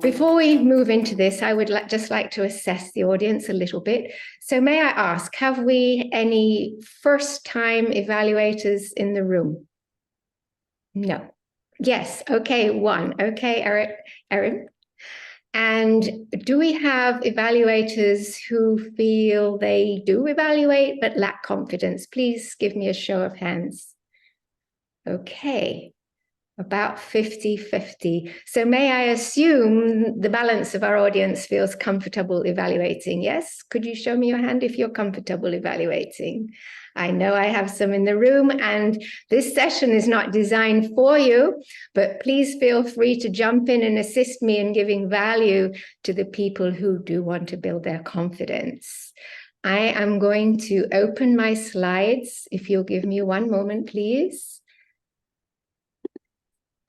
Before we move into this, I would just like to assess the audience a little bit. So may I ask, have we any first-time evaluators in the room? No. Yes. Okay, one. Okay, Erin. And do we have evaluators who feel they do evaluate but lack confidence? Please give me a show of hands. Okay. About 50-50. So may I assume the balance of our audience feels comfortable evaluating? Yes? Could you show me your hand if you're comfortable evaluating? I know I have some in the room, and this session is not designed for you, but please feel free to jump in and assist me in giving value to the people who do want to build their confidence. I am going to open my slides. If you'll give me one moment, please.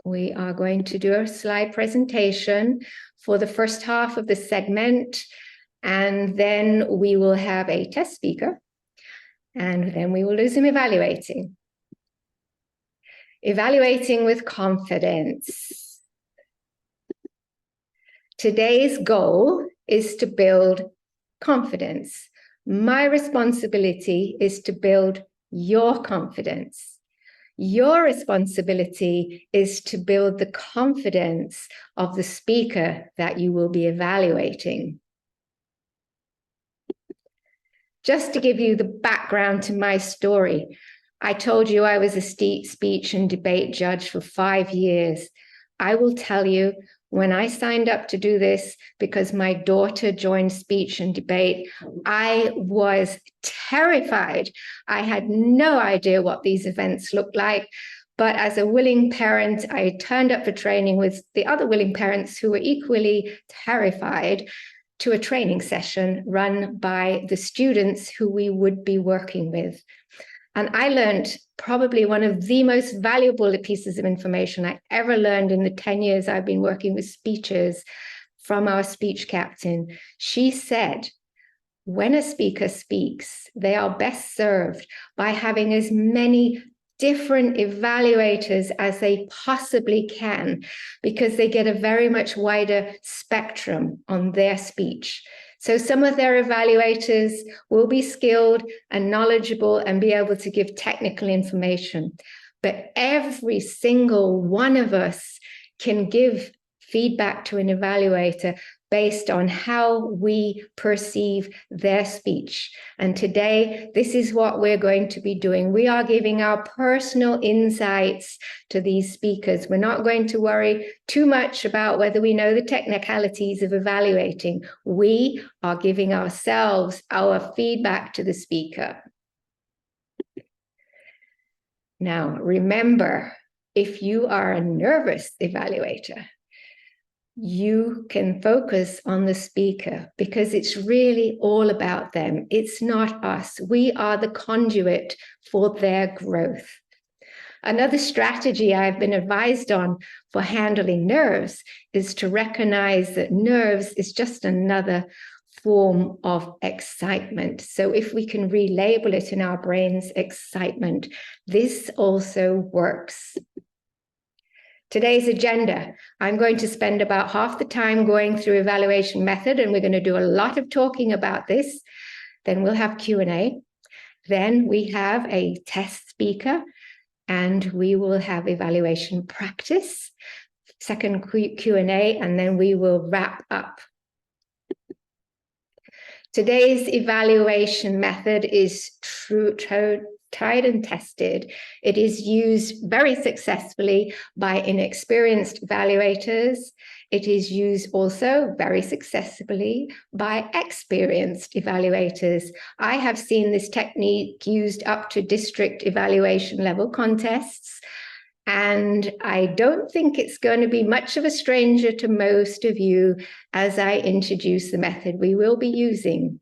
We are going to do a slide presentation for the first half of the segment, and then we will have a test speaker, and then we will do some evaluating. Evaluating with confidence. Today's goal is to build confidence. My responsibility is to build your confidence. Your responsibility is to build the confidence of the speaker that you will be evaluating. Just to give you the background to my story, I told you I was a speech and debate judge for 5 years. I will tell you, when I signed up to do this because my daughter joined speech and debate, I was terrified. I had no idea what these events looked like. But as a willing parent, I turned up for training with the other willing parents who were equally terrified to a training session run by the students who we would be working with. And I learned probably one of the most valuable pieces of information I ever learned in the 10 years I've been working with speeches from our speech captain. She said, when a speaker speaks, they are best served by having as many different evaluators as they possibly can, because they get a very much wider spectrum on their speech. So some of their evaluators will be skilled and knowledgeable and be able to give technical information. But every single one of us can give feedback to an evaluator based on how we perceive their speech. And today, this is what we're going to be doing. We are giving our personal insights to these speakers. We're not going to worry too much about whether we know the technicalities of evaluating. We are giving ourselves our feedback to the speaker. Now, remember, if you are a nervous evaluator, you can focus on the speaker because it's really all about them. It's not us. We are the conduit for their growth. Another strategy I've been advised on for handling nerves is to recognize that nerves is just another form of excitement. So if we can relabel it in our brains, excitement, this also works. Today's agenda, I'm going to spend about half the time going through evaluation method, and we're going to do a lot of talking about this. Then we'll have Q&A. Then we have a test speaker, and we will have evaluation practice, second Q&A, and then we will wrap up. Today's evaluation method is tried and tested. It is used very successfully by inexperienced evaluators. It is used also very successfully by experienced evaluators. I have seen this technique used up to district evaluation level contests, and I don't think it's going to be much of a stranger to most of you as I introduce the method we will be using.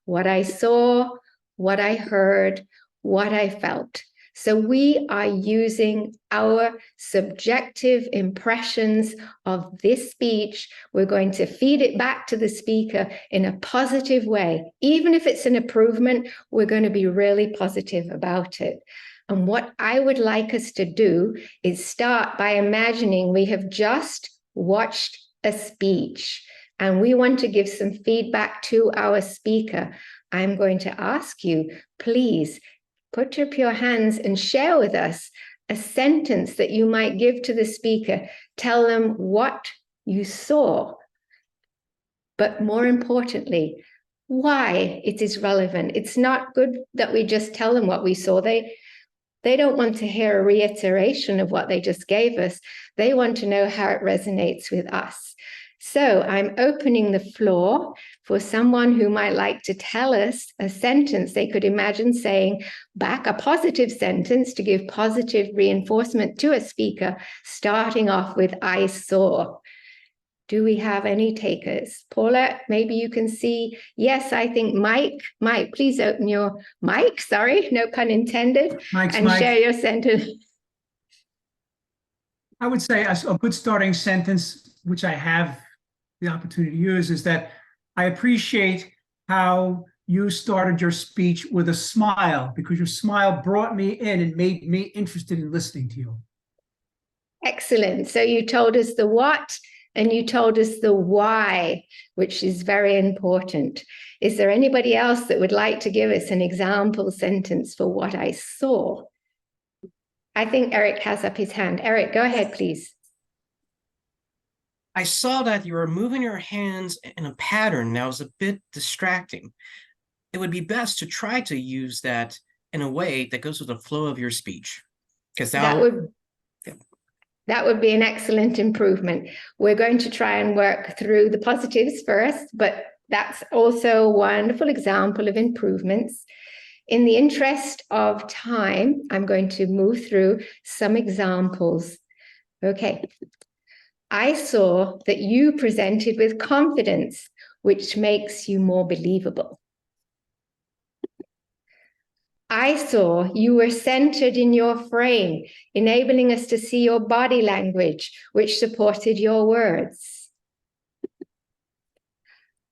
What I saw, what I heard, what I felt. So we are using our subjective impressions of this speech. We're going to feed it back to the speaker in a positive way. Even if it's an improvement, we're going to be really positive about it. And what I would like us to do is start by imagining we have just watched a speech and we want to give some feedback to our speaker, I'm going to ask you, please put up your hands and share with us a sentence that you might give to the speaker. Tell them what you saw, but more importantly, why it is relevant. It's not good that we just tell them what we saw. They don't want to hear a reiteration of what they just gave us. They want to know how it resonates with us. So I'm opening the floor for someone who might like to tell us a sentence they could imagine saying back, a positive sentence to give positive reinforcement to a speaker, starting off with I saw. Do we have any takers? Paula, maybe you can see. Yes, I think Mike, please open your mic. Sorry, no pun intended. Mike's and Mike. Share your sentence. I would say a good starting sentence, which I have the opportunity to use, is that I appreciate how you started your speech with a smile, because your smile brought me in and made me interested in listening to you. Excellent. So you told us the what and you told us the why, which is very important. Is there anybody else that would like to give us an example sentence for what I saw? I think Eric has up his hand. Eric, go ahead, please. I saw that you were moving your hands in a pattern that was a bit distracting. It would be best to try to use that in a way that goes with the flow of your speech. Because that would be an excellent improvement. We're going to try and work through the positives first, but that's also a wonderful example of improvements. In the interest of time, I'm going to move through some examples. Okay. I saw that you presented with confidence, which makes you more believable. I saw you were centered in your frame, enabling us to see your body language, which supported your words.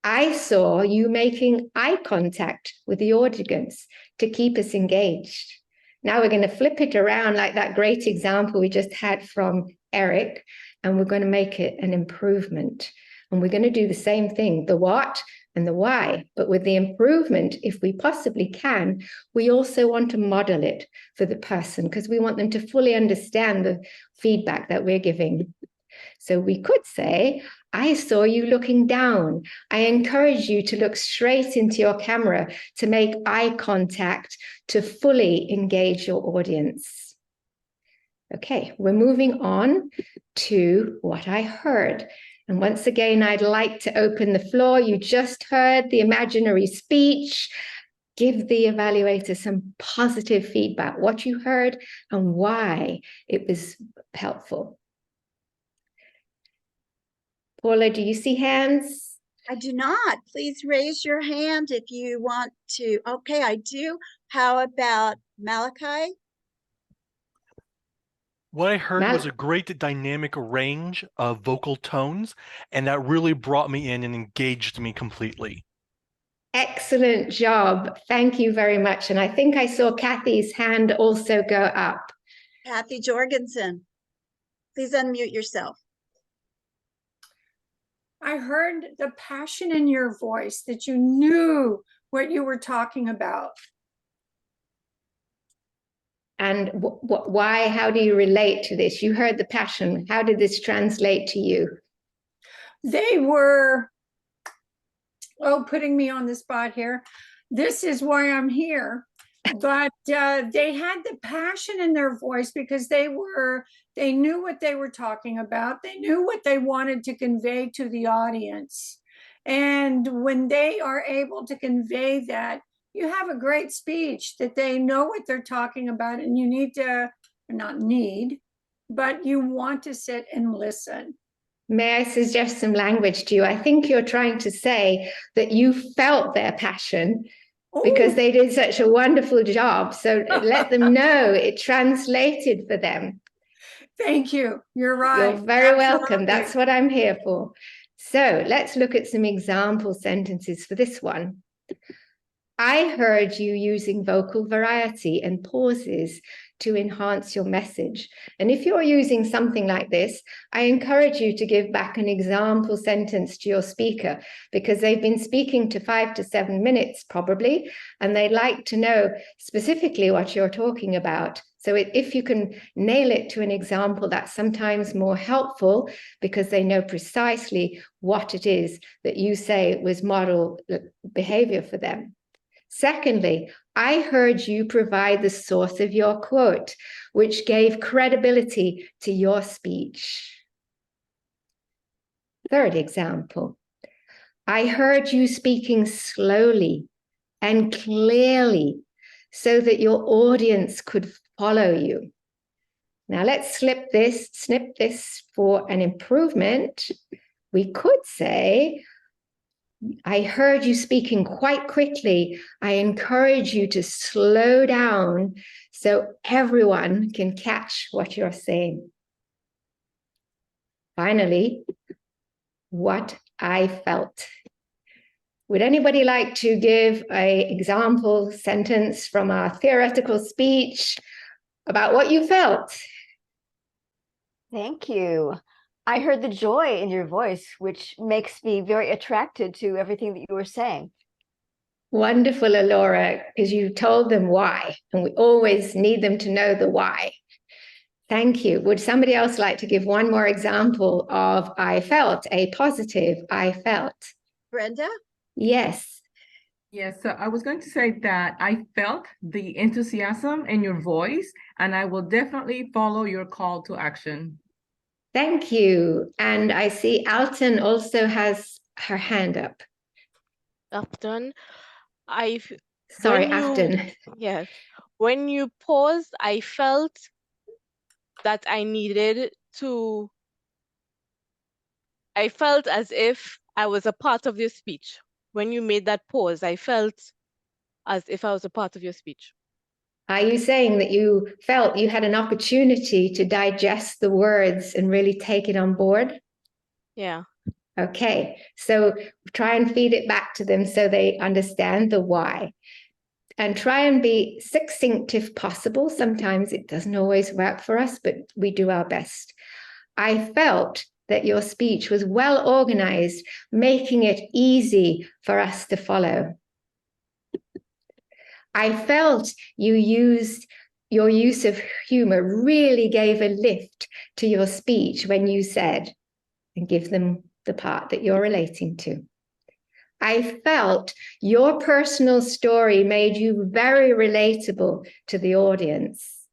I saw you making eye contact with the audience to keep us engaged. Now we're going to flip it around like that great example we just had from Eric, and we're going to make it an improvement. And we're going to do the same thing, the what and the why, but with the improvement, if we possibly can, we also want to model it for the person because we want them to fully understand the feedback that we're giving. So we could say, I saw you looking down. I encourage you to look straight into your camera, to make eye contact, to fully engage your audience. Okay, we're moving on to what I heard. And once again, I'd like to open the floor. You just heard the imaginary speech. Give the evaluator some positive feedback, what you heard and why it was helpful. Paula, do you see hands? I do not. Please raise your hand if you want to. Okay, I do. How about Malachi? What I heard was a great dynamic range of vocal tones, and that really brought me in and engaged me completely. Excellent job. Thank you very much. And I think I saw Kathy's hand also go up. Kathy Jorgensen, please unmute yourself. I heard the passion in your voice, that you knew what you were talking about. And why, how do you relate to this? You heard the passion. How did this translate to you? They were, putting me on the spot here. This is why I'm here. But they had the passion in their voice because they knew what they were talking about. They knew what they wanted to convey to the audience. And when they are able to convey that, you have a great speech that they know what they're talking about, and you need to, not need, but you want to sit and listen. May I suggest some language to you? I think you're trying to say that you felt their passion because they did such a wonderful job. So let them know it translated for them. Thank you. You're right. You're very welcome. That's what I'm here for. So let's look at some example sentences for this one. I heard you using vocal variety and pauses to enhance your message. And if you're using something like this, I encourage you to give back an example sentence to your speaker, because they've been speaking to 5 to 7 minutes probably, and they'd like to know specifically what you're talking about. So if you can nail it to an example, that's sometimes more helpful, because they know precisely what it is that you say was model behavior for them. Secondly, I heard you provide the source of your quote, which gave credibility to your speech. Third example, I heard you speaking slowly and clearly so that your audience could follow you. Now let's snip this for an improvement. We could say, I heard you speaking quite quickly. I encourage you to slow down so everyone can catch what you're saying. Finally, what I felt. Would anybody like to give an example sentence from our theoretical speech about what you felt? Thank you. I heard the joy in your voice, which makes me very attracted to everything that you were saying. Wonderful, Alora, because you told them why, and we always need them to know the why. Thank you. Would somebody else like to give one more example of I felt, a positive I felt? Brenda? Yes. Yes, so I was going to say that I felt the enthusiasm in your voice, and I will definitely follow your call to action. Thank you. And I see Alton also has her hand up. Afton, Sorry, when you- Afton. yes, when you paused, I felt that I felt as if I was a part of your speech. When you made that pause, I felt as if I was a part of your speech. Are you saying that you felt you had an opportunity to digest the words and really take it on board? Yeah. Okay, so try and feed it back to them so they understand the why. And try and be succinct if possible. Sometimes it doesn't always work for us, but we do our best. I felt that your speech was well organized, making it easy for us to follow. I felt your use of humor really gave a lift to your speech when you said, and give them the part that you're relating to. I felt your personal story made you very relatable to the audience.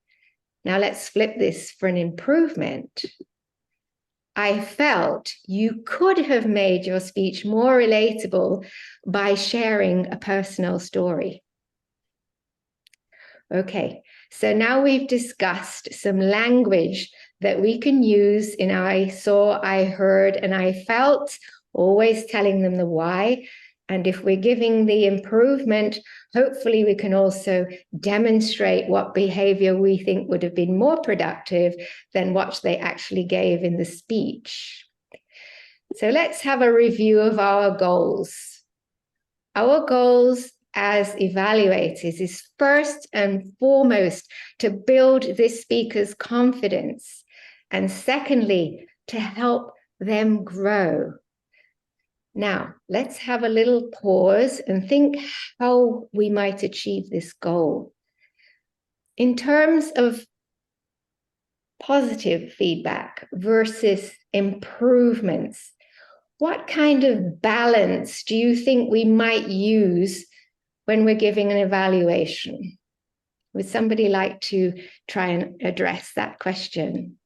Now let's flip this for an improvement. I felt you could have made your speech more relatable by sharing a personal story. Okay, so now we've discussed some language that we can use in I saw, I heard, and I felt, always telling them the why. And if we're giving the improvement, hopefully we can also demonstrate what behavior we think would have been more productive than what they actually gave in the speech. So let's have a review of our goals. Our goals as evaluators is first and foremost to build this speaker's confidence, and secondly, to help them grow. Now, let's have a little pause and think how we might achieve this goal. In terms of positive feedback versus improvements, what kind of balance do you think we might use when we're giving an evaluation? Would somebody like to try and address that question?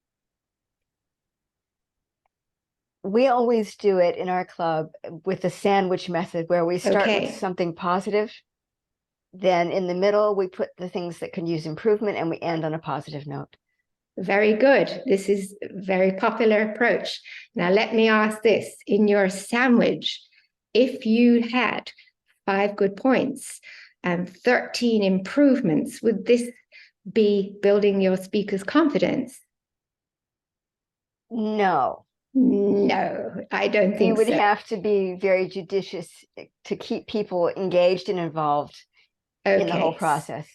We always do it in our club with the sandwich method, where we start Okay. with something positive. Then in the middle, we put the things that can use improvement, and we end on a positive note. Very good. This is a very popular approach. Now, let me ask this. In your sandwich, if you had 5 good points and 13 improvements, would this be building your speaker's confidence? No. No, I don't think You would so. have to be very judicious to keep people engaged and involved in the whole Okay. process.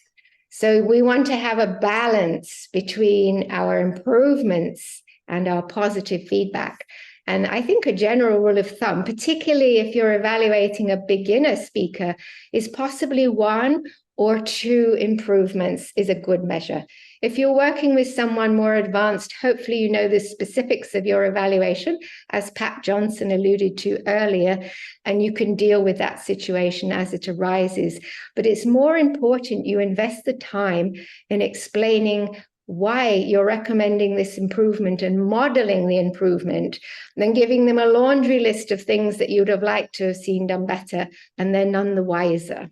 So we want to have a balance between our improvements and our positive feedback. And I think a general rule of thumb, particularly if you're evaluating a beginner speaker, is possibly 1 or 2 improvements is a good measure. If you're working with someone more advanced, hopefully you know the specifics of your evaluation, as Pat Johnson alluded to earlier, and you can deal with that situation as it arises. But it's more important you invest the time in explaining why you're recommending this improvement and modeling the improvement than giving them a laundry list of things that you'd have liked to have seen done better, and they're none the wiser.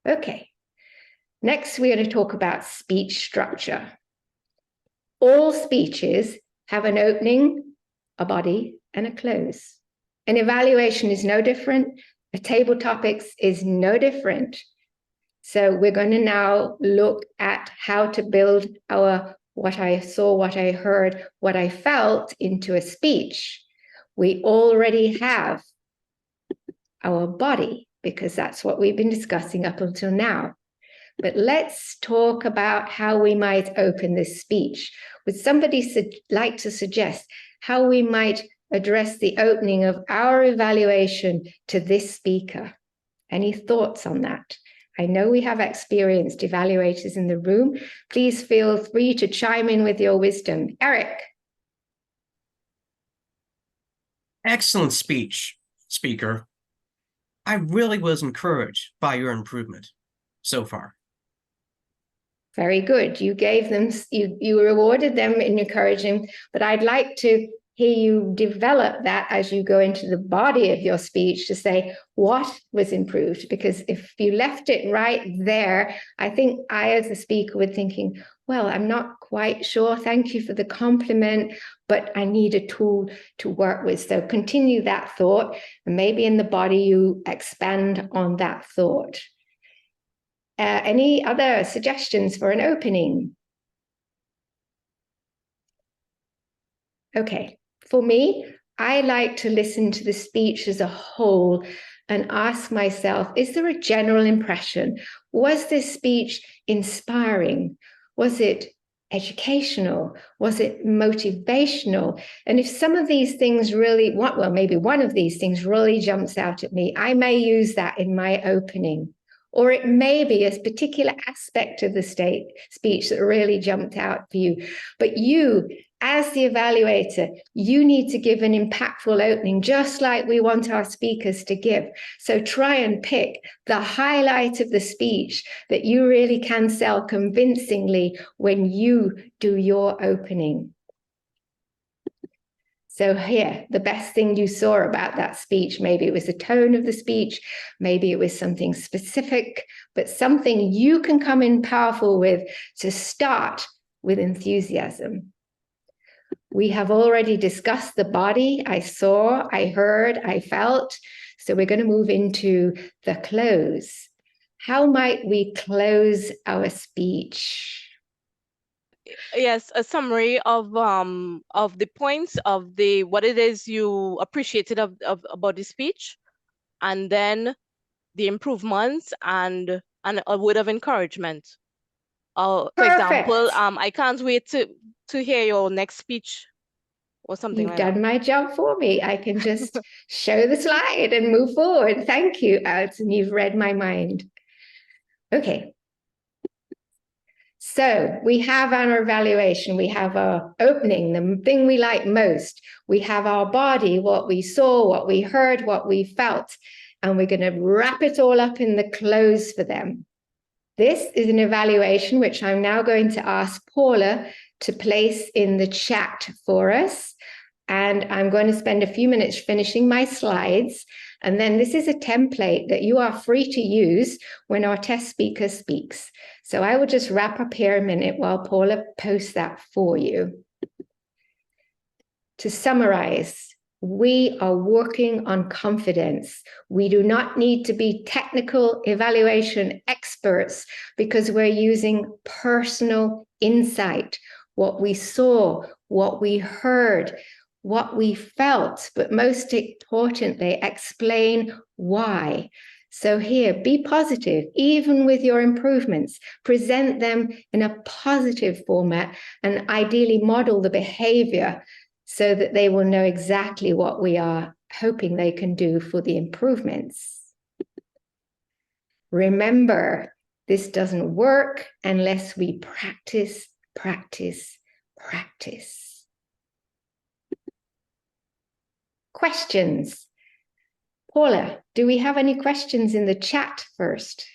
Okay. Next, we're going to talk about speech structure. All speeches have an opening, a body, and a close. An evaluation is no different. A table topics is no different. So we're going to now look at how to build our what I saw, what I heard, what I felt into a speech. We already have our body, because that's what we've been discussing up until now. But let's talk about how we might open this speech. Would somebody like to suggest how we might address the opening of our evaluation to this speaker? Any thoughts on that? I know we have experienced evaluators in the room. Please feel free to chime in with your wisdom. Eric. Excellent speech, speaker. I really was encouraged by your improvement so far. Very good. You gave them, you rewarded them in encouraging, but I'd like to hear you develop that as you go into the body of your speech to say what was improved. Because if you left it right there, I think I, as a speaker, would thinking, well, I'm not quite sure. Thank you for the compliment, but I need a tool to work with. So continue that thought, and maybe in the body you expand on that thought. Any other suggestions for an opening? Okay, for me, I like to listen to the speech as a whole and ask myself, is there a general impression? Was this speech inspiring? Was it educational? Was it motivational? And if some of these things really, well, maybe one of these things really jumps out at me, I may use that in my opening. Or it may be a particular aspect of the speech that really jumped out for you. But you, as the evaluator, you need to give an impactful opening, just like we want our speakers to give. So try and pick the highlight of the speech that you really can sell convincingly when you do your opening. So here, the best thing you saw about that speech, maybe it was the tone of the speech, maybe it was something specific, but something you can come in powerful with to start with enthusiasm. We have already discussed the body. I saw, I heard, I felt. So we're going to move into the close. How might we close our speech? Yes, a summary of the points of the what it is you appreciated about the speech, and then the improvements and a word of encouragement. For example, I can't wait to hear your next speech or something You've like done that. my job for me. I can just show the slide and move forward. Thank you, Alison. You've read my mind. Okay. So we have our evaluation, we have our opening, the thing we like most. We have our body, what we saw, what we heard, what we felt, and we're going to wrap it all up in the close for them. This is an evaluation which I'm now going to ask Paula to place in the chat for us. And I'm going to spend a few minutes finishing my slides. And then this is a template that you are free to use when our test speaker speaks. So I will just wrap up here a minute while Paula posts that for you. To summarize, we are working on confidence. We do not need to be technical evaluation experts because we're using personal insight, what we saw, what we heard, what we felt, but most importantly, explain why. So here, be positive, even with your improvements. Present them in a positive format and ideally model the behavior so that they will know exactly what we are hoping they can do for the improvements. Remember, this doesn't work unless we practice, practice, practice. Questions? Paula, do we have any questions in the chat first?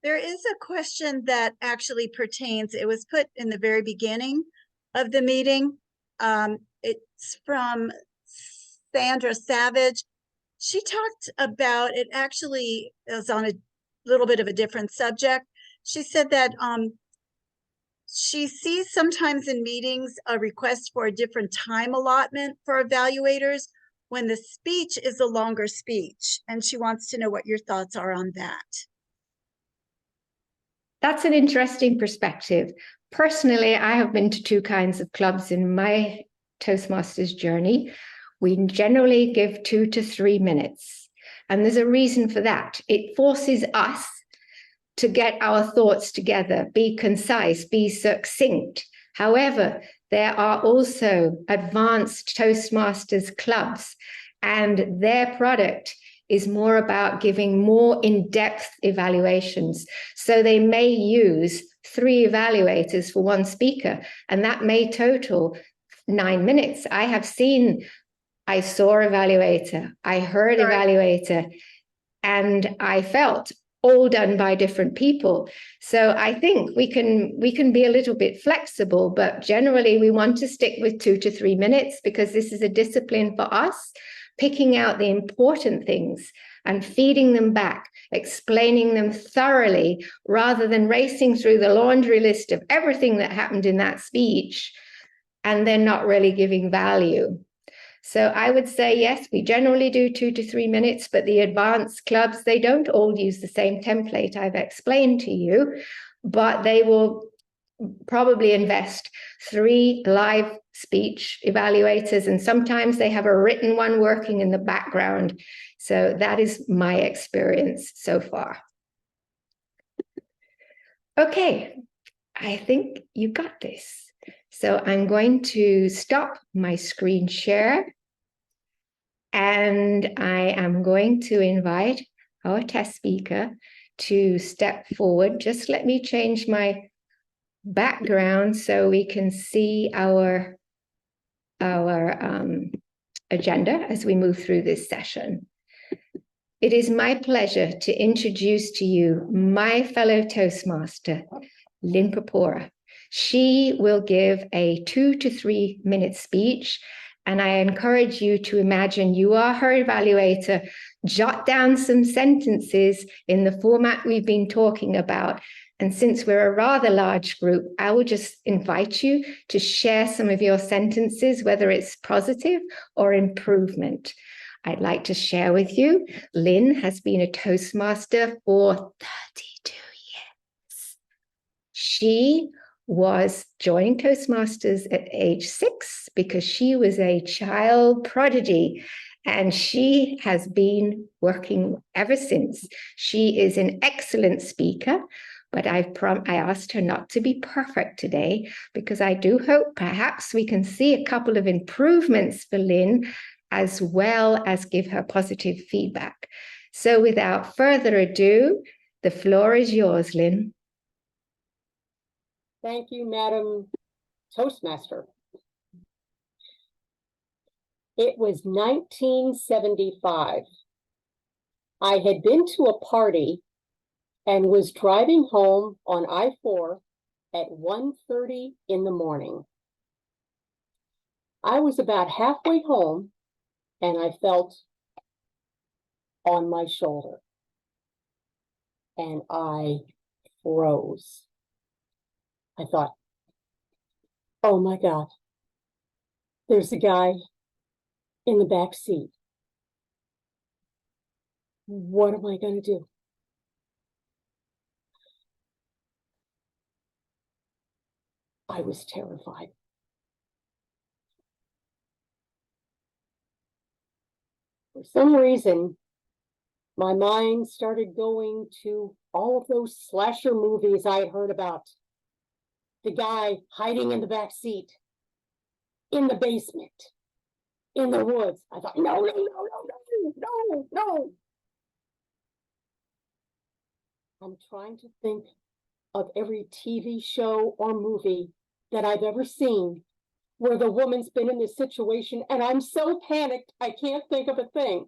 There is a question that actually pertains, it was put in the very beginning of the meeting. It's from Sandra Savage. She talked about, it actually is on a little bit of a different subject. She said that she sees sometimes in meetings a request for a different time allotment for evaluators when the speech is a longer speech. And she wants to know what your thoughts are on that. That's an interesting perspective. Personally, I have been to two kinds of clubs in my Toastmasters journey. We generally give 2 to 3 minutes. And there's a reason for that. It forces us to get our thoughts together, be concise, be succinct. However, there are also advanced Toastmasters clubs, and their product is more about giving more in-depth evaluations. So they may use 3 evaluators for 1 speaker, and that may total 9 minutes. I saw evaluator, I heard evaluator, and I felt all done by different people. So I think we can be a little bit flexible, but generally we want to stick with 2 to 3 minutes because this is a discipline for us, picking out the important things and feeding them back, explaining them thoroughly rather than racing through the laundry list of everything that happened in that speech and then not really giving value. So I would say, yes, we generally do 2 to 3 minutes, but the advanced clubs, they don't all use the same template I've explained to you, but they will probably invest 3 live speech evaluators, and sometimes they have a written one working in the background. So that is my experience so far. Okay, I think you got this. So I'm going to stop my screen share. And I am going to invite our test speaker to step forward. Just let me change my background so we can see our agenda as we move through this session. It is my pleasure to introduce to you my fellow Toastmaster, Lynn Papora. She will give a 2 to 3 minute speech, and I encourage you to imagine you are her evaluator, jot down some sentences in the format we've been talking about. And since we're a rather large group, I will just invite you to share some of your sentences, whether it's positive or improvement. I'd like to share with you, Lynn has been a Toastmaster for 32 years. She was joining Toastmasters at age 6 because she was a child prodigy, and she has been working ever since. She is an excellent speaker, but I asked her not to be perfect today because I do hope perhaps we can see a couple of improvements for Lynn as well as give her positive feedback. So without further ado, the floor is yours, Lynn. Thank you, Madam Toastmaster. It was 1975. I had been to a party and was driving home on I-4 at 1:30 in the morning. I was about halfway home and I felt on my shoulder and I froze. I thought, oh my God, there's a guy in the back seat. What am I going to do? I was terrified. For some reason, My mind started going to all of those slasher movies I had heard about. The guy hiding in the back seat, in the basement, in the woods. I thought, no, no, no, no, no, no, no. I'm trying to think of every TV show or movie that I've ever seen where the woman's been in this situation, and I'm so panicked I can't think of a thing.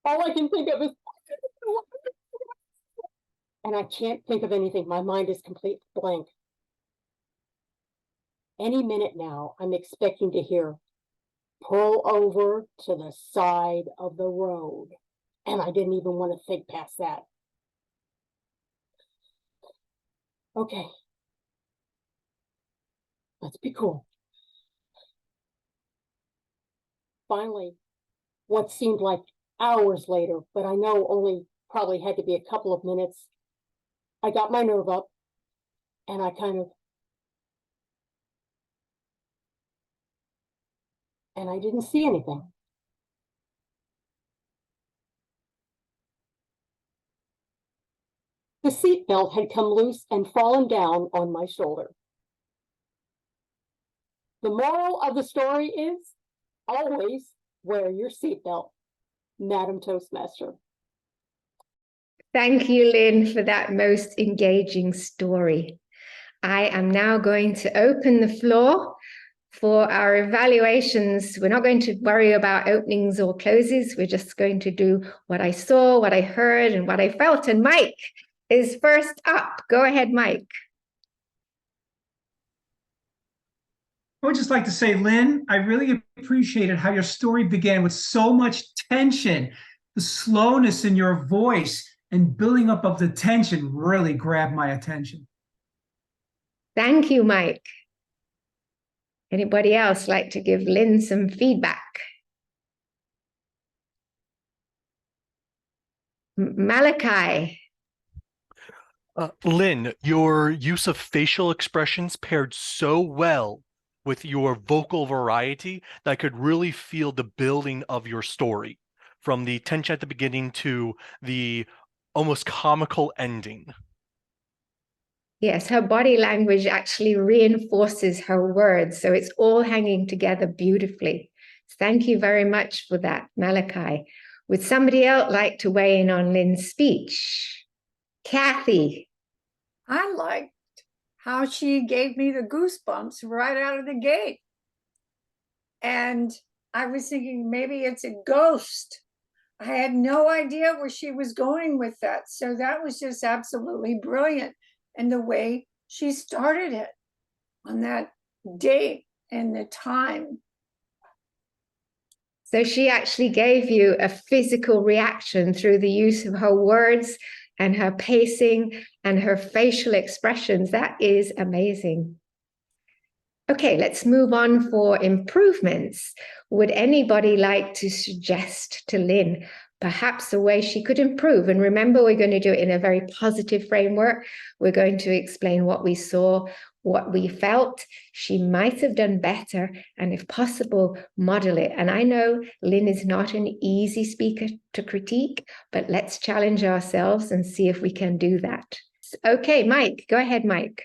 All I can think of is, and I can't think of anything. My mind is complete blank. Any minute now, I'm expecting to hear, pull over to the side of the road. And I didn't even want to think past that. Okay. Let's be cool. Finally, what seemed like hours later, but I know only probably had to be a couple of minutes, I got my nerve up and I didn't see anything. The seatbelt had come loose and fallen down on my shoulder. The moral of the story is always wear your seatbelt, Madam Toastmaster. Thank you, Lynn, for that most engaging story. I am now going to open the floor for our evaluations. We're not going to worry about openings or closes. We're just going to do what I saw, what I heard, and what I felt. And Mike is first up. Go ahead, Mike. I would just like to say, Lynn, I really appreciated how your story began with so much tension. The slowness in your voice and building up of the tension really grabbed my attention. Thank you, Mike. Anybody else like to give Lynn some feedback? Malachi. Lynn, your use of facial expressions paired so well with your vocal variety that I could really feel the building of your story, from the tension at the beginning to the almost comical ending. Yes, her body language actually reinforces her words, so it's all hanging together beautifully. Thank you very much for that, Malachi. Would somebody else like to weigh in on Lynn's speech? Kathy. I liked how she gave me the goosebumps right out of the gate. And I was thinking maybe it's a ghost. I had no idea where she was going with that. So that was just absolutely brilliant. And the way she started it on that date and the time. So she actually gave you a physical reaction through the use of her words and her pacing and her facial expressions. That is amazing. Okay, let's move on for improvements. Would anybody like to suggest to Lynn perhaps a way she could improve? And remember, we're going to do it in a very positive framework. We're going to explain what we saw, what we felt she might have done better, and if possible, model it. And I know Lynn is not an easy speaker to critique, but let's challenge ourselves and see if we can do that. Okay, Mike, go ahead, Mike.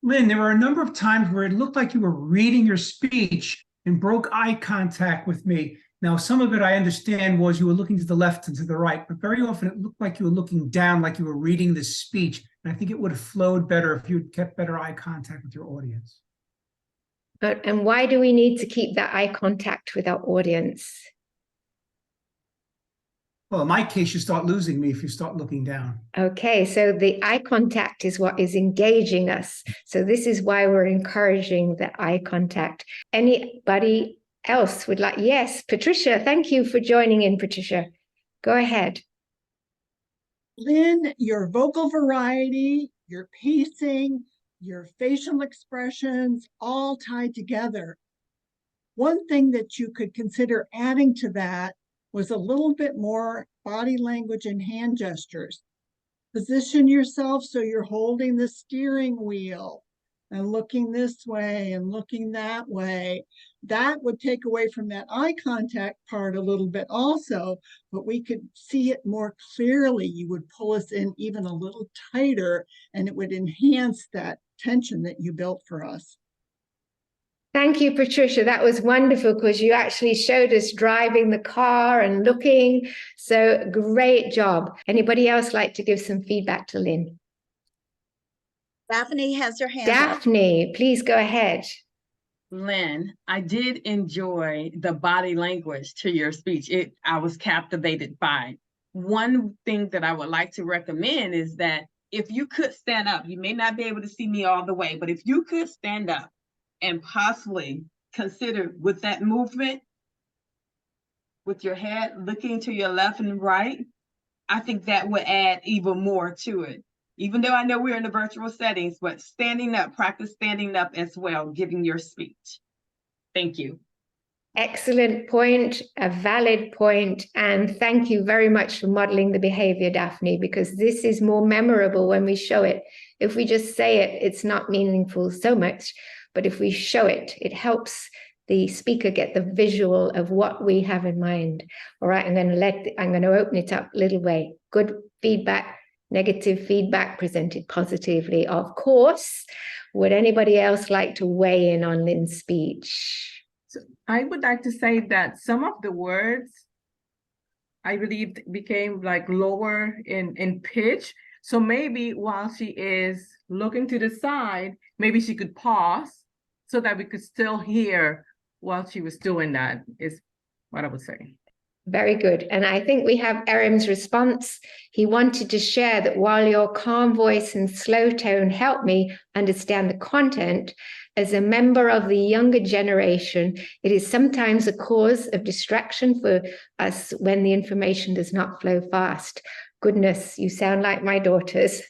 Lynn, there were a number of times where it looked like you were reading your speech and broke eye contact with me. Now, some of it I understand was you were looking to the left and to the right, but very often it looked like you were looking down, like you were reading the speech. And I think it would have flowed better if you had kept better eye contact with your audience. And why do we need to keep that eye contact with our audience? Well, in my case, you start losing me if you start looking down. Okay, so the eye contact is what is engaging us. So this is why we're encouraging the eye contact. Anybody else would like? Yes, Patricia, thank you for joining in, Patricia. Go ahead. Lynn, your vocal variety, your pacing, your facial expressions all tied together. One thing that you could consider adding to that was a little bit more body language and hand gestures. Position yourself so you're holding the steering wheel. and looking this way and looking that way. That would take away from that eye contact part a little bit also, but we could see it more clearly. You would pull us in even a little tighter, and it would enhance that tension that you built for us. Thank you, Patricia. That was wonderful because you actually showed us driving the car and looking. So great job. Anybody else like to give some feedback to Lynn? Daphne has her hand up. Daphne, please go ahead. Lynn, I did enjoy the body language to your speech. I was captivated by. One thing that I would like to recommend is that if you could stand up, you may not be able to see me all the way, but if you could stand up and possibly consider with that movement, with your head looking to your left and right, I think that would add even more to it. Even though I know we're in the virtual settings, but standing up, practice standing up as well, giving your speech. Thank you. Excellent point, a valid point, and thank you very much for modeling the behavior, Daphne, because this is more memorable when we show it. If we just say it, it's not meaningful so much, but if we show it, it helps the speaker get the visual of what we have in mind. All right, I'm going to open it up a little way. Good feedback. Negative feedback presented positively, of course. Would anybody else like to weigh in on Lynn's speech? So I would like to say that some of the words, I believe, became like lower in pitch. So maybe while she is looking to the side, maybe she could pause so that we could still hear while she was doing that, is what I would say. Very good. And I think we have Erim's response. He wanted to share that while your calm voice and slow tone help me understand the content, as a member of the younger generation, it is sometimes a cause of distraction for us when the information does not flow fast. Goodness, you sound like my daughters.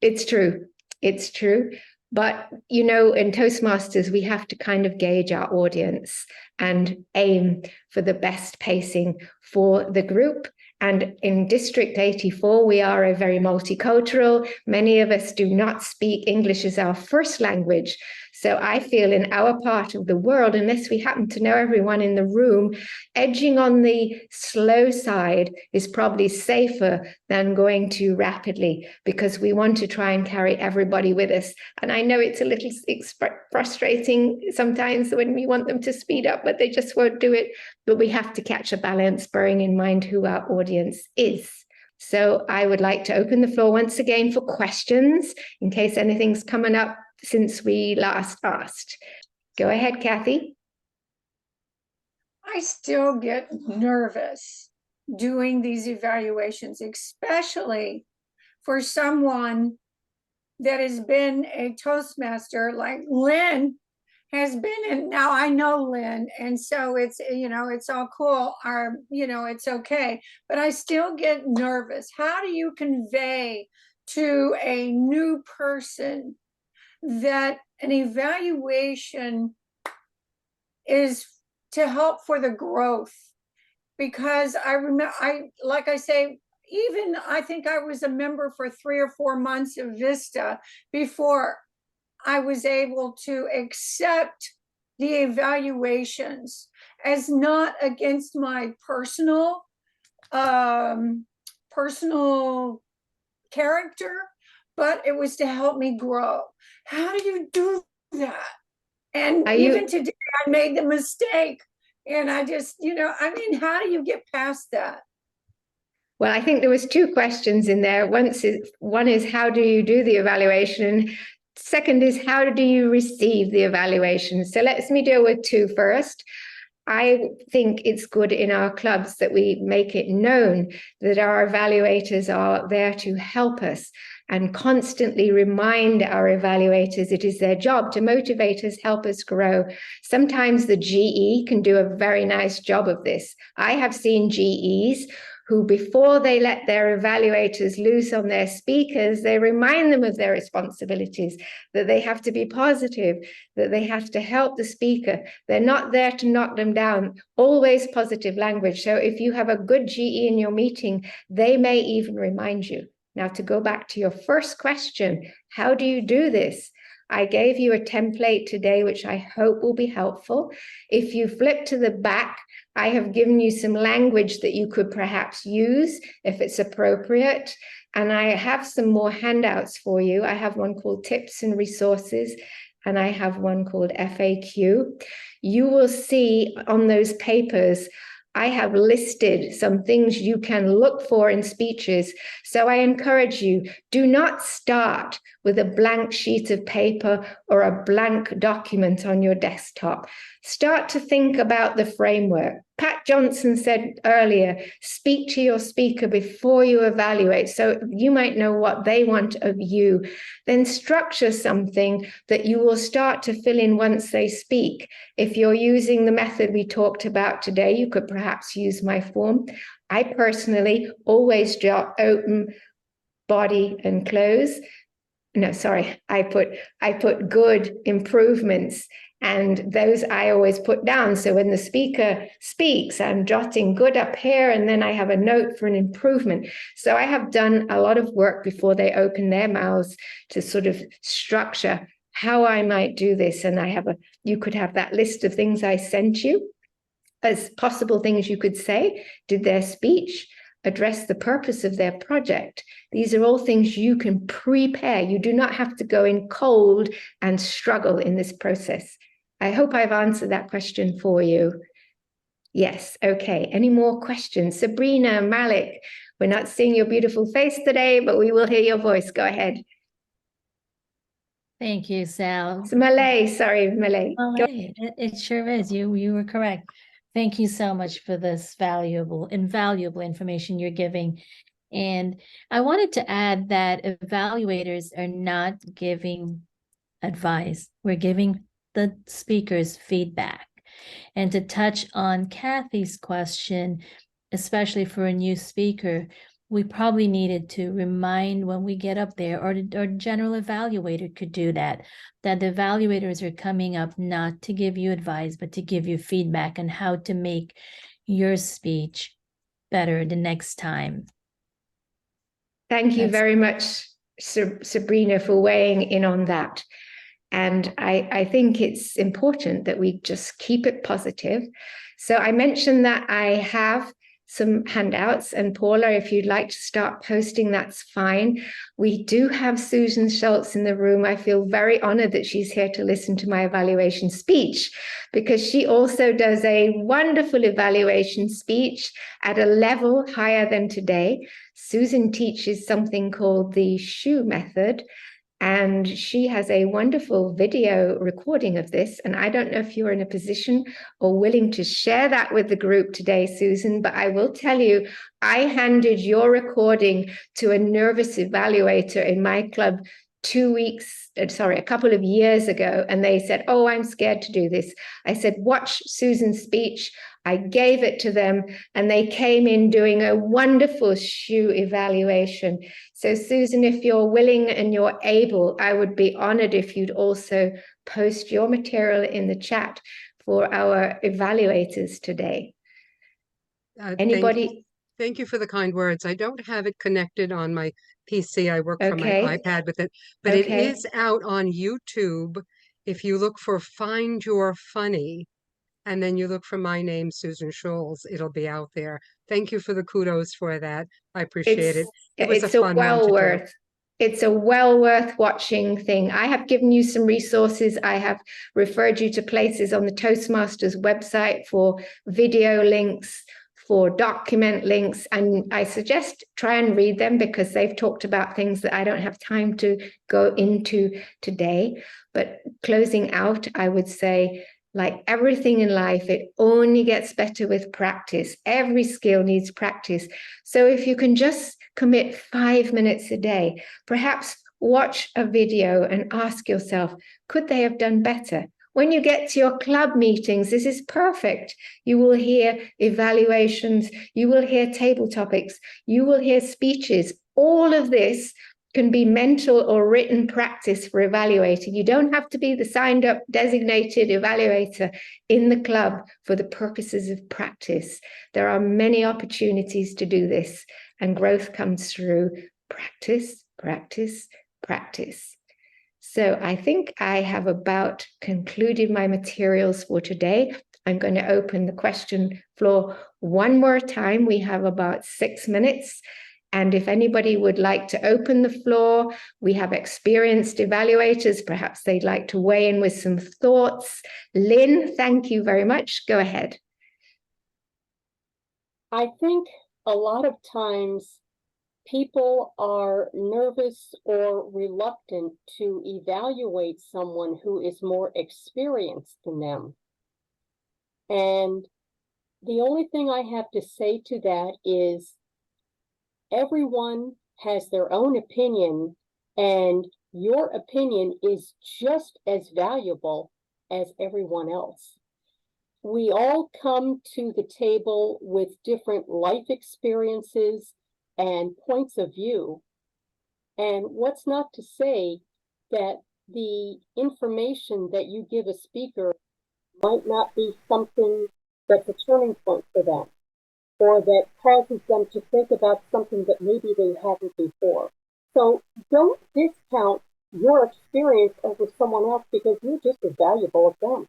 It's true. It's true. But, you know, in Toastmasters, we have to kind of gauge our audience and aim for the best pacing for the group. And in District 84, we are a very multicultural. Many of us do not speak English as our first language. So I feel in our part of the world, unless we happen to know everyone in the room, edging on the slow side is probably safer than going too rapidly, because we want to try and carry everybody with us. And I know it's a little frustrating sometimes when we want them to speed up, but they just won't do it. But we have to catch a balance, bearing in mind who our audience is. So I would like to open the floor once again for questions in case anything's coming up since we last asked. Go ahead, Kathy. I still get nervous doing these evaluations, especially for someone that has been a Toastmaster like Lynn has been. And now I know Lynn, and so it's, you know, it's all cool, or, you know, it's okay, but I still get nervous. How do you convey to a new person that an evaluation is to help for the growth? Because I remember, like I say, even I think I was a member for 3 or 4 months of Vista before I was able to accept the evaluations as not against my personal character, but it was to help me grow. How do you do that? And even today, I made the mistake, and I just, you know, I mean, how do you get past that? Well, I think there was 2 questions in there. One is how do you do the evaluation? Second is how do you receive the evaluation? So let me deal with 2 first. I think it's good in our clubs that we make it known that our evaluators are there to help us, and constantly remind our evaluators it is their job to motivate us, help us grow. Sometimes the GE can do a very nice job of this. I have seen GEs who, before they let their evaluators loose on their speakers, they remind them of their responsibilities, that they have to be positive, that they have to help the speaker. They're not there to knock them down. Always positive language. So if you have a good GE in your meeting, they may even remind you Now, to go back to your first question, how do you do this? I gave you a template today, which I hope will be helpful. If you flip to the back, I have given you some language that you could perhaps use if it's appropriate. And I have some more handouts for you. I have one called Tips and Resources, and I have one called FAQ. You will see on those papers, I have listed some things you can look for in speeches. So I encourage you, do not start with a blank sheet of paper or a blank document on your desktop. Start to think about the framework. Pat Johnson said earlier, speak to your speaker before you evaluate. So you might know what they want of you. Then structure something that you will start to fill in once they speak. If you're using the method we talked about today, you could perhaps use my form. I personally always jot open, body, and close. No, sorry, I put good, improvements, and those I always put down. So when the speaker speaks, I'm jotting good up here, and then I have a note for an improvement. So I have done a lot of work before they open their mouths to sort of structure how I might do this. And you could have that list of things I sent you as possible things you could say. Did their speech address the purpose of their project? These are all things you can prepare. You do not have to go in cold and struggle in this process. I hope I've answered that question for you. Yes, okay. Any more questions? Sabrina, Malik, we're not seeing your beautiful face today, but we will hear your voice. Go ahead. Thank you, Sal. It's Malay, sorry, Malay. Malay. It sure is. You were correct. Thank you so much for this invaluable information you're giving. And I wanted to add that evaluators are not giving advice. We're giving the speakers feedback. And to touch on Kathy's question, especially for a new speaker, we probably needed to remind when we get up there, or general evaluator could do that the evaluators are coming up not to give you advice, but to give you feedback on how to make your speech better the next time. Thank you very much, Sabrina, for weighing in on that. And I think it's important that we just keep it positive. So I mentioned that I have some handouts, and Paula, if you'd like to start posting, that's fine. We do have Susan Schultz in the room. I feel very honored that she's here to listen to my evaluation speech, because she also does a wonderful evaluation speech at a level higher than today. Susan teaches something called the SHOE method, and she has a wonderful video recording of this. And I don't know if you're in a position or willing to share that with the group today, Susan, but I will tell you, I handed your recording to a nervous evaluator in my club a couple of years ago, and they said, oh, I'm scared to do this. I said, watch Susan's speech. I gave it to them, and they came in doing a wonderful SHOE evaluation. So Susan, if you're willing and you're able, I would be honored if you'd also post your material in the chat for our evaluators today. Anybody? Thank you for the kind words. I don't have it connected on my PC. I work from my iPad with it, but it is out on YouTube. If you look for Find Your Funny, and then you look for my name, Susan Schultz, it'll be out there. Thank you for the kudos for that. I appreciate it. It was a fun one. It's a well worth watching thing. I have given you some resources. I have referred you to places on the Toastmasters website for video links, for document links, and I suggest try and read them, because they've talked about things that I don't have time to go into today. But closing out, I would say, like everything in life, it only gets better with practice. Every skill needs practice. So if you can just commit 5 minutes a day, perhaps watch a video and ask yourself, could they have done better? When you get to your club meetings, this is perfect. You will hear evaluations, you will hear table topics, you will hear speeches. All of this can be mental or written practice for evaluating. You don't have to be the signed up designated evaluator in the club for the purposes of practice. There are many opportunities to do this, and growth comes through practice, practice, practice. So I think I have about concluded my materials for today. I'm going to open the question floor one more time. We have about 6 minutes. And if anybody would like to open the floor, we have experienced evaluators. Perhaps they'd like to weigh in with some thoughts. Lynn, thank you very much. Go ahead. I think a lot of times people are nervous or reluctant to evaluate someone who is more experienced than them. And the only thing I have to say to that is everyone has their own opinion, and your opinion is just as valuable as everyone else. We all come to the table with different life experiences and points of view. And what's not to say that the information that you give a speaker might not be something that's a turning point for them, or that causes them to think about something that maybe they hadn't before. So don't discount your experience over someone else because you're just as valuable as them.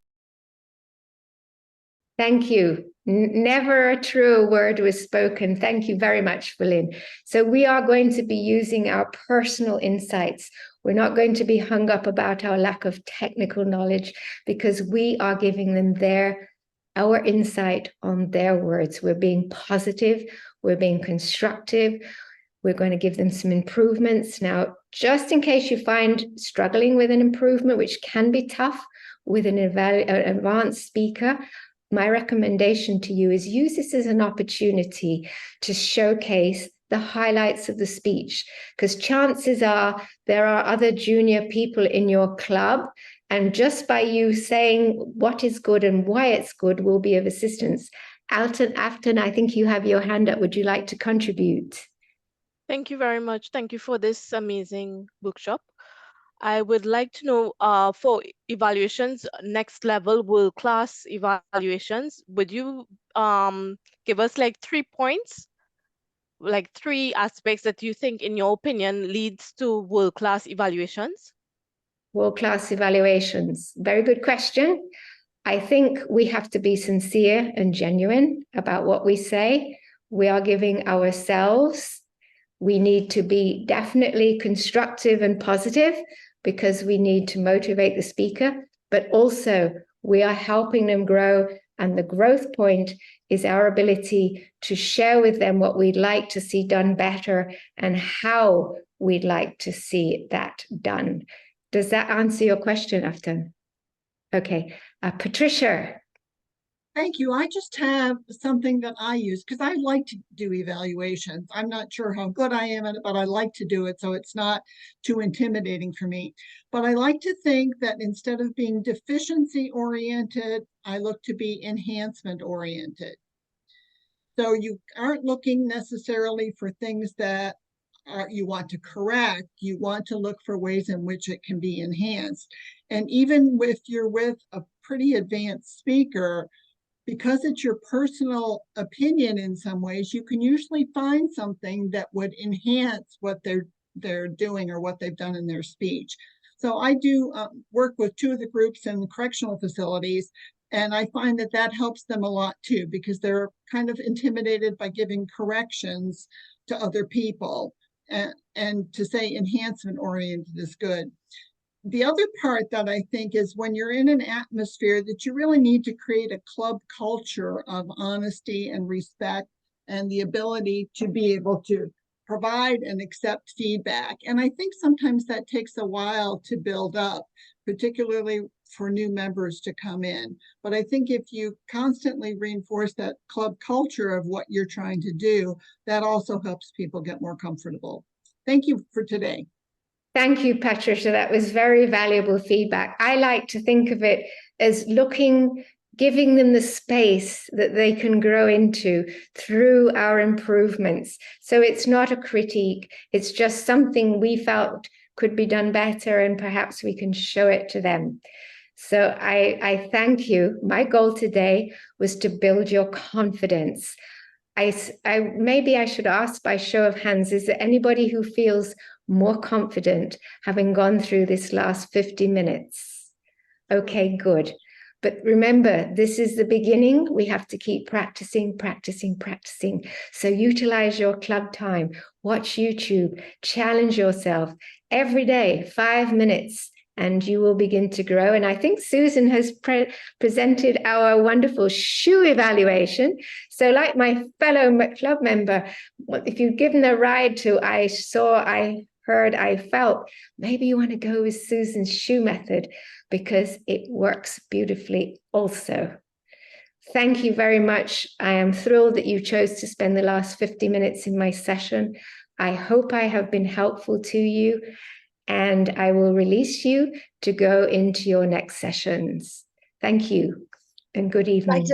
Thank you. Never a truer word was spoken. Thank you very much, Lynn. So we are going to be using our personal insights. We're not going to be hung up about our lack of technical knowledge because we are giving them our insight on their words. We're being positive. We're being constructive. We're going to give them some improvements. Now, just in case you find struggling with an improvement, which can be tough with an advanced speaker, my recommendation to you is use this as an opportunity to showcase the highlights of the speech, because chances are there are other junior people in your club, and just by you saying what is good and why it's good will be of assistance. Afton, I think you have your hand up. Would you like to contribute? Thank you very much. Thank you for this amazing workshop. I would like to know for evaluations, next level world-class evaluations, would you give us like 3 points, like 3 aspects that you think, in your opinion, leads to world-class evaluations? World-class evaluations. Very good question. I think we have to be sincere and genuine about what we say. We are giving ourselves. We need to be definitely constructive and positive because we need to motivate the speaker, but also we are helping them grow. And the growth point is our ability to share with them what we'd like to see done better and how we'd like to see that done. Does that answer your question, Afton? Okay, Patricia. Thank you. I just have something that I use because I like to do evaluations. I'm not sure how good I am at it, but I like to do it, so it's not too intimidating for me. But I like to think that instead of being deficiency oriented, I look to be enhancement oriented. So you aren't looking necessarily for things that you want to correct. You want to look for ways in which it can be enhanced. And even if you're with a pretty advanced speaker, because it's your personal opinion in some ways, you can usually find something that would enhance what they're doing or what they've done in their speech. So I do work with 2 of the groups in the correctional facilities, and I find that that helps them a lot too, because they're kind of intimidated by giving corrections to other people, and to say enhancement oriented is good. The other part that I think is when you're in an atmosphere that you really need to create a club culture of honesty and respect and the ability to be able to provide and accept feedback. And I think sometimes that takes a while to build up, particularly for new members to come in. But I think if you constantly reinforce that club culture of what you're trying to do, that also helps people get more comfortable. Thank you for today. Thank you, Patricia. That was very valuable feedback. I like to think of it as giving them the space that they can grow into through our improvements. So it's not a critique. It's just something we felt could be done better, and perhaps we can show it to them. So I thank you. My goal today was to build your confidence. maybe I should ask by show of hands, is there anybody who feels more confident having gone through this last 50 minutes? Okay, good. But remember, this is the beginning. We have to keep practicing, practicing, practicing. So utilize your club time, watch YouTube, challenge yourself every day, 5 minutes, and you will begin to grow. And I think Susan has presented our wonderful shoe evaluation. So like my fellow club member, if you've given a ride to I saw, I heard, I felt, maybe you want to go with Susan's shoe method because it works beautifully also. Thank you very much. I am thrilled that you chose to spend the last 50 minutes in my session. I hope I have been helpful to you, and I will release you to go into your next sessions. Thank you and good evening.